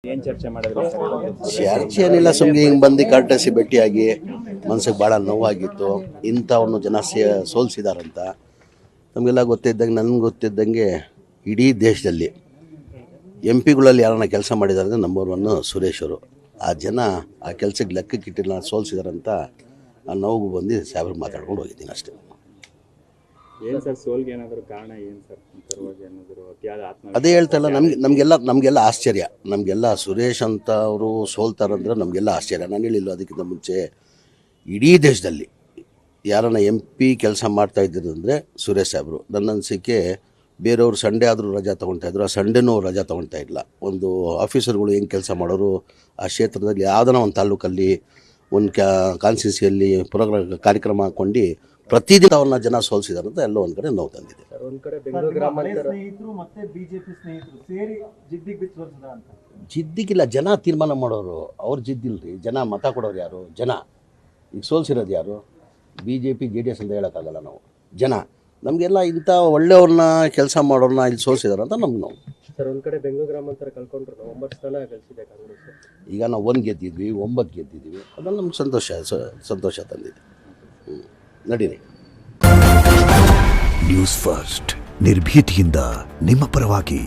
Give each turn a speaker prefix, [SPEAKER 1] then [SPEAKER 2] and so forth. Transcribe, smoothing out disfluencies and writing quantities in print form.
[SPEAKER 1] ಏನು ಚರ್ಚೆ ಮಾಡಿದ್ರಿ ಸರ್?
[SPEAKER 2] ಚರ್ಚೆ ಏನಿಲ್ಲ, ಸುಮ್ಮನೆ ಹಿಂಗೆ ಬಂದು ಕರ್ಟಸಿ ಭೇಟಿಯಾಗಿ ಮನಸ್ಸಿಗೆ ಭಾಳ ನೋವಾಗಿತ್ತು. ಇಂಥವನ್ನು ಜನ ಸೋಲಿಸಿದಾರಂತ ನಮಗೆಲ್ಲ ಗೊತ್ತಿದ್ದಂಗೆ, ನನಗೆ ಗೊತ್ತಿದ್ದಂಗೆ ಇಡೀ ದೇಶದಲ್ಲಿ MP ಗಳಲ್ಲಿ ಯಾರನ್ನ ಕೆಲಸ ಮಾಡಿದ್ದಾರೆ ಅಂದರೆ ನಂಬರ್ 1 ಸುರೇಶ್ ಅವರು. ಆ ಜನ ಆ ಕೆಲಸಕ್ಕೆ ಲೆಕ್ಕಕ್ಕಿಟ್ಟಿಲ್ಲ, ಸೋಲಿಸಿದಾರಂತ ಆ ನೋವು ಬಂದು ಸಾಹೇಬ್ರಿಗೆ ಮಾತಾಡ್ಕೊಂಡು ಹೋಗಿದ್ದೀನಿ ಅಷ್ಟೇ.
[SPEAKER 1] ಏನು ಸರ್ ಸೋಲ್ಗೆ ಏನಾದರೂ ಕಾರಣ ಏನು ಸರ್? ಏನಾದರೂ ಅತಿಯಾದ ಆತ್ಮ
[SPEAKER 2] ಅದೇ ಹೇಳ್ತಾಯಿಲ್ಲ, ನಮಗೆಲ್ಲ ಆಶ್ಚರ್ಯ. ನಮಗೆಲ್ಲ ಸುರೇಶ್ ಅಂತ ಅವರು ಸೋಲ್ತಾರಂದ್ರೆ ನಮಗೆಲ್ಲ ಆಶ್ಚರ್ಯ. ನಾನು ಹೇಳಿಲ್ಲ ಅದಕ್ಕಿಂತ ಮುಂಚೆ ಇಡೀ ದೇಶದಲ್ಲಿ ಯಾರನ್ನ MP ಕೆಲಸ ಮಾಡ್ತಾ ಇದ್ದಿದ್ದು ಅಂದರೆ ಸುರೇಶ್ ಸಾಹೇಬರು. ನನ್ನ ಅನಿಸಿಕೆ ಬೇರೆಯವರು ಸಂಡೇ ಆದರೂ ರಜಾ ತೊಗೊಳ್ತಾಯಿದ್ರು, ಆ ಸಂಡೇನೂ ರಜಾ ತೊಗೊಳ್ತಾ ಇಲ್ಲ. ಒಂದು ಆಫೀಸರ್ಗಳು ಹೆಂಗೆ ಕೆಲಸ ಮಾಡೋರು ಆ ಕ್ಷೇತ್ರದಲ್ಲಿ ಯಾವುದನ್ನ ಒಂದು ತಾಲೂಕಲ್ಲಿ ಒಂದು ಕಾನ್ಸ್ಟಿಟ್ಯೂನ್ಸಿಯಲ್ಲಿ ಕಾರ್ಯಕ್ರಮ ಹಾಕ್ಕೊಂಡು ಪ್ರತಿದಿನ ಅವ್ರನ್ನ ಜನ ಸೋಲಿಸಿದಾರಂತ ಎಲ್ಲೋ ಒಂದು ಕಡೆ ನೋವು ತಂದಿದೆ.
[SPEAKER 3] ಒಂದು ಕಡೆ ಬೆಂಗಳೂರು ಗ್ರಾಮಾಂತರ ಸ್ನೇಹಿತರು ಮತ್ತೆ ಬಿಜೆಪಿ ಸ್ನೇಹಿತರು ಸೇರಿ ಜಿದ್ದಿಗೆ ಬಿಟ್ಟು ಸೋಲಿಸಿದ ಅಂತ.
[SPEAKER 2] ಜಿದ್ದಿಗಿಲ್ಲ, ಜನ ತೀರ್ಮಾನ ಮಾಡೋರು. ಅವ್ರು ಜಿದ್ದಿಲ್ರಿ, ಜನ ಮತ ಕೊಡೋರು ಯಾರು? ಜನ. ಈಗ ಸೋಲಿಸಿರೋದು ಯಾರು? BJP JDS ಅಂತ ಹೇಳೋಕ್ಕಾಗಲ್ಲ ನಾವು. ಜನ ನಮಗೆಲ್ಲ ಇಂಥ ಒಳ್ಳೆಯವ್ರನ್ನ ಕೆಲಸ ಮಾಡೋರನ್ನ ಇಲ್ಲಿ ಸೋಲಿಸಿದಾರೆ ಅಂತ ನಮ್ಗೆ ನೋವು.
[SPEAKER 3] ಸರ್, ಒಂದು ಕಡೆ ಬೆಂಗಳೂರು ಗ್ರಾಮಾಂತರ ಕಳ್ಕೊಂಡ್ರು 9 ಸ್ಥಾನ ಗಳಿಸಿದೆ ಕಾಂಗ್ರೆಸ್.
[SPEAKER 2] ಈಗ ನಾವು 1 ಗೆದ್ದಿದ್ವಿ, 9 ಗೆದ್ದಿದ್ವಿ. ಅದನ್ನು ನಮ್ಗೆ ಸಂತೋಷ ತಂದಿದೆ. ನಡೀರಿ.
[SPEAKER 4] ನ್ಯೂಸ್ ಫಸ್ಟ್, ನಿರ್ಭೀತಿಯಿಂದ ನಿಮ್ಮ ಪರವಾಗಿ.